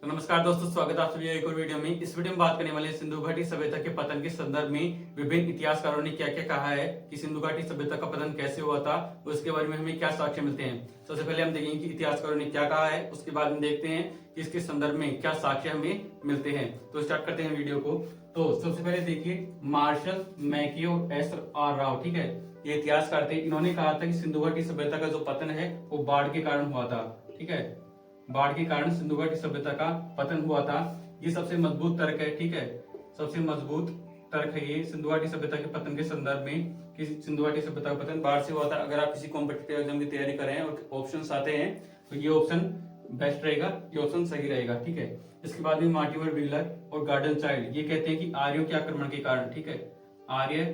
तो नमस्कार दोस्तों, स्वागत है आप सभी एक और वीडियो में। इस वीडियो में बात करने वाले सिंधु घाटी सभ्यता के पतन के संदर्भ में विभिन्न इतिहासकारों ने क्या क्या कहा है कि सिंधु घाटी सभ्यता का पतन कैसे हुआ था, उसके बारे में हमें क्या साक्ष्य मिलते हैं। सबसे पहले हम देखेंगे कि इतिहासकारों ने क्या कहा है, उसके बाद हम देखते हैं कि इसके संदर्भ में क्या साक्ष्य हमें मिलते हैं। तो स्टार्ट करते हैं वीडियो को। तो सबसे पहले देखिए, मार्शल मैकी और एस आर राव, ठीक है, ये इतिहासकार थे। इन्होंने कहा था कि सिंधु घाटी सभ्यता का जो पतन है वो बाढ़ के कारण हुआ था। ठीक है, बाढ़ के कारण सिंधु घाटी सभ्यता का पतन हुआ था। ये सबसे मजबूत तर्क है। ठीक है, सबसे मजबूत तर्क है ये सिंधु घाटी सभ्यता के पतन के संदर्भ में कि सिंधु घाटी सभ्यता का पतन बाढ़ से हुआ था। अगर आप किसी कॉम्पिटिटिव एग्जाम की तैयारी कर रहे हैं और ऑप्शन आते हैं तो ये ऑप्शन बेस्ट रहेगा, ये ऑप्शन सही रहेगा। ठीक है, इसके बाद में मार्टिवर व्हीलर और गार्डन चाइल्ड ये कहते हैं कि आर्यों के आक्रमण के कारण, ठीक है, आर्यों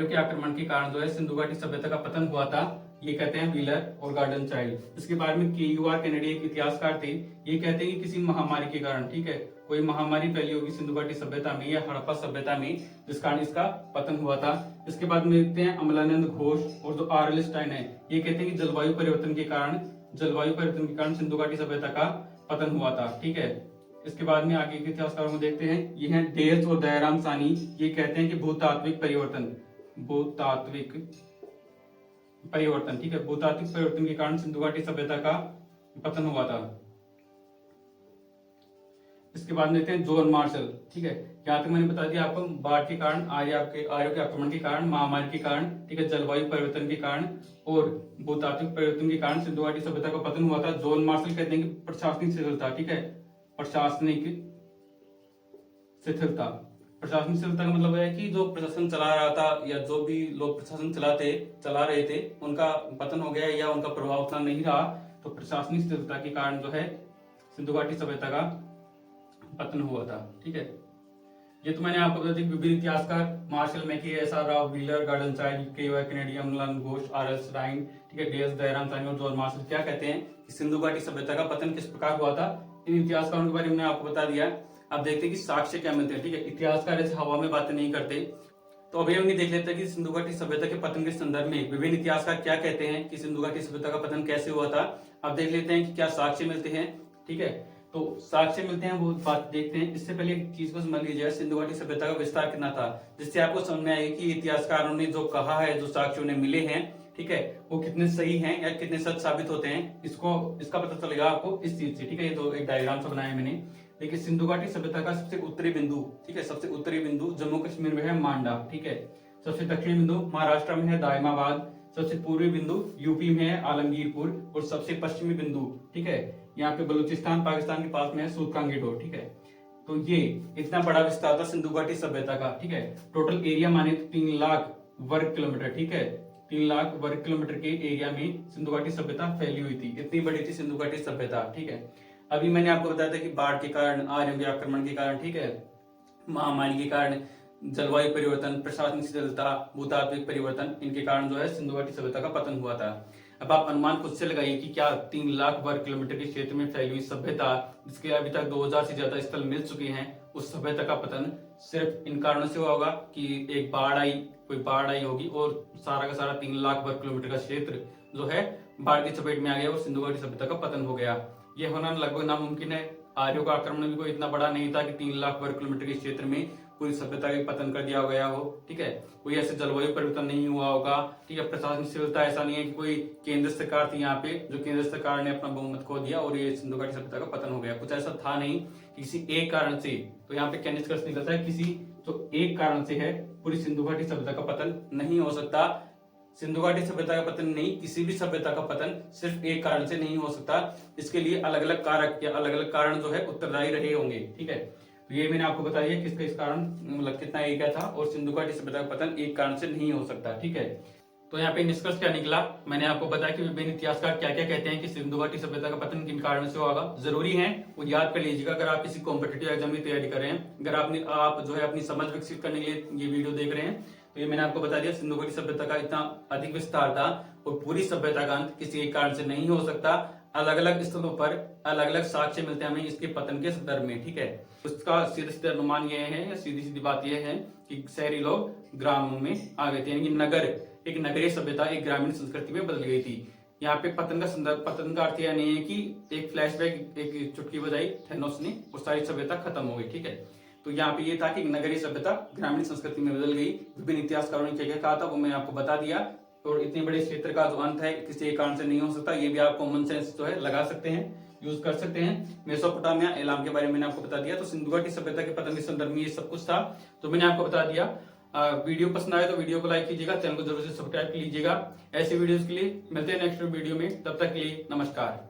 के आक्रमण के कारण जो है सिंधु घाटी सभ्यता का पतन हुआ था, ये कहते हैं व्हीलर और गार्डन चाइल्ड। इसके बारे में KUR कैनेडी एक इतिहासकार थे, ये कहते हैं कि किसी महामारी के कारण, ठीक है, कोई महामारी फैली होगी सिंधु घाटी सभ्यता में या हड़प्पा सभ्यता में, जिस कारण इसका पतन हुआ था। इसके बाद में देखते हैं अमलानंद घोष और जो R.L. स्टाइन है, ये कहते हैं कि जलवायु परिवर्तन के कारण सिंधु घाटी सभ्यता का पतन हुआ था। ठीक है, इसके बाद में आगे के इतिहासकारों को देखते हैं। ये हैं डेल्स और दयाराम सानी, ये कहते हैं कि भूतात्विक परिवर्तन, ठीक है, भूतात्विक परिवर्तन के कारण सिंधु घाटी सभ्यता का पतन हुआ था। इसके बाद में देखते हैं जॉन मार्शल। ठीक है, यहाँ तक मैंने बता दिया आपको, बाढ़ के कारण, आर्यों के आक्रमण के कारण, महामारी के कारण, ठीक है, जलवायु परिवर्तन के कारण और भूतात्विक परिवर्तन के कारण सिंधु घाटी सभ्यता का पतन हुआ था। जॉन मार्शल कहते हैं कि प्रशासनिक शिथिलता, ठीक है, प्रशासनिक शिथिलता का मतलब है कि जो प्रशासन चला रहा था या जो भी लोग प्रशासन चला रहे थे उनका पतन हो गया या उनका प्रभाव उतना नहीं रहा, तो प्रशासनिक स्थिरता के कारण जो है सिंधु घाटी सभ्यता का पतन हुआ था। ठीक है, ये तो मैंने आपको बता दी विभिन्न इतिहासकार Marshall Mackay, SR. Rao, Wheeler, Gordon Childe, KUR Kennedy, Amalananda Ghosh, R.L. Stein, ठीक है, डेल्स, दयाराम सानी और जॉन मार्शल क्या कहते हैं कि सिंधु घाटी सभ्यता का पतन किस प्रकार हुआ था। इन इतिहासकारों के बारे में आपको बता दिया। अब देखते हैं कि साक्ष्य क्या मिलते हैं। ठीक है, इतिहासकार ऐसे हवा में बातें नहीं करते। तो अभी हम देख लेते हैं कि सिंधु घाटी सभ्यता के पतन के संदर्भ में विभिन्न इतिहासकार क्या कहते हैं कि सिंधु घाटी सभ्यता का पतन कैसे हुआ था। अब देख लेते हैं कि क्या साक्ष्य मिलते हैं। ठीक है, तो साक्ष्य मिलते हैं वो बात देखते हैं। इससे पहले एक चीज को समझ लीजिए, सिंधु घाटी सभ्यता का विस्तार कितना था, जिससे आपको समझ में आएगी कि इतिहासकारों ने जो कहा है, जो साक्ष्य उन्हें मिले हैं, ठीक है, वो कितने सही हैं या कितने सच साबित होते हैं, इसका पता चलेगा आपको इस चीज से। ठीक है, ये तो एक डायग्राम सा बनाया मैंने। देखिए, सिंधु घाटी सभ्यता का सबसे उत्तरी बिंदु, ठीक है, सबसे उत्तरी बिंदु जम्मू कश्मीर में है मांडा। ठीक है, सबसे दक्षिणी बिंदु महाराष्ट्र में है दायमाबाद, सबसे पूर्वी बिंदु यूपी में है आलमगीरपुर और सबसे पश्चिमी बिंदु, ठीक है, यहाँ पे बलूचिस्तान पाकिस्तान के पास में है सूरकांगीडोर। ठीक है, तो ये इतना बड़ा विस्तार था सिंधु घाटी सभ्यता का। ठीक है, टोटल एरिया माने तो 3 लाख वर्ग किलोमीटर। ठीक है, 3 लाख वर्ग किलोमीटर के एरिया में सिंधु घाटी सभ्यता फैली हुई थी, इतनी बड़ी थी सिंधु घाटी सभ्यता। ठीक है, अभी मैंने आपको बताया था कि बाढ़ के कारण, आर्यों के आक्रमण के कारण, ठीक है, महामारी के कारण, जलवायु परिवर्तन, प्रशासनिक शिथिलता, भूतात्विक परिवर्तन, इनके कारण जो है सिंधु घाटी सभ्यता का पतन हुआ था। अब आप अनुमान खुद से लगाइए कि क्या 3 लाख वर्ग किलोमीटर के क्षेत्र में फैली हुई सभ्यता, जिसके अभी तक 2000 से ज्यादा स्थल मिल चुके हैं, उस सभ्यता का पतन सिर्फ इन कारणों से हुआ होगा कि एक कोई बाढ़ आई होगी और सारा का सारा 3 लाख वर्ग किलोमीटर का क्षेत्र जो है बाढ़ की चपेट में आ गया और सिंधु घाटी सभ्यता का पतन हो गया। ये होना लगभग नामुमकिन है। आर्यों का आक्रमण भी कोई इतना बड़ा नहीं था कि 3 लाख वर्ग किलोमीटर के क्षेत्र में पूरी सभ्यता का पतन कर दिया गया हो। ठीक है, कोई ऐसे जलवायु परिवर्तन नहीं हुआ होगा। ठीक है, प्रशासनिक शिथिलता ऐसा नहीं है कि कोई केंद्र सरकार थी यहाँ पे, जो केंद्र सरकार ने अपना बहुमत खो दिया और ये सिंधु घाटी सभ्यता का पतन हो गया, कुछ ऐसा था नहीं किसी एक कारण से। तो यहाँ पे क्या निष्कर्ष निकलता है, किसी तो एक कारण से है पूरी सिंधु घाटी सभ्यता का पतन नहीं हो सकता। सिंधु घाटी सभ्यता का पतन नहीं, किसी भी सभ्यता का पतन सिर्फ एक कारण से नहीं हो सकता। इसके लिए अलग अलग कारक या अलग अलग कारण जो है उत्तरदायी रहे होंगे। ठीक है, तो ये मैंने आपको बता दिया किसका इस कारण मतलब कितना एरिया था और सिंधु घाटी सभ्यता का पतन एक कारण से नहीं हो सकता। ठीक है, तो यहाँ पे निष्कर्ष क्या निकला, मैंने आपको बताया कि विभिन्न इतिहासकार क्या क्या कहते हैं कि सिंधु घाटी सभ्यता का पतन किन कारणों से होगा। जरूरी है वो याद कर लीजिएगा अगर आप किसी कॉम्पिटिटिव एग्जाम की तैयारी कर रहे हैं। अगर आप जो है अपनी समझ विकसित करने के लिए ये वीडियो देख रहे हैं, तो ये मैंने आपको बता दिया सिंधु घाटी सभ्यता का इतना अधिक विस्तार था और पूरी सभ्यता का अंत किसी एक कारण से नहीं हो सकता। अलग अलग स्थलों पर अलग अलग साक्ष्य मिलते हैं हमें इसके पतन के संदर्भ में। ठीक है, उसका सीधे सीधे अनुमान यह है, सीधी सीधी बात यह है कि शहरी लोग ग्रामों में आ गए थे, यानी एक नगरीय सभ्यता एक ग्रामीण संस्कृति में बदल गई थी। यहाँ पे पतन का संदर्भ, पतन का अर्थ यह नहीं है कि एक फ्लैशबैक, एक चुटकी बजाई थैनोस ने और सारी सभ्यता खत्म हो गई, ठीक है। तो यहाँ पे ये था कि नगरीय सभ्यता ग्रामीण संस्कृति में बदल गई। विभिन्न इतिहासकारों ने क्या क्या कहा था वो मैंने आपको बता दिया। और इतने बड़े क्षेत्र का जो अंत है किसी एक कारण से नहीं हो सकता, ये भी आप कॉमन सेंस जो है लगा सकते हैं, यूज कर सकते हैं। मेसोपोटामिया, एलाम के बारे में मैंने आपको बता दिया। तो सिंधु घाटी सभ्यता के पतन के संदर्भ में ये सब कुछ था, तो मैंने आपको बता दिया। वीडियो पसंद आए तो वीडियो को लाइक कीजिएगा, चैनल को जरूर से सब्सक्राइब कीजिएगा। ऐसे वीडियोस के लिए मिलते हैं नेक्स्ट वीडियो में, तब तक के लिए नमस्कार।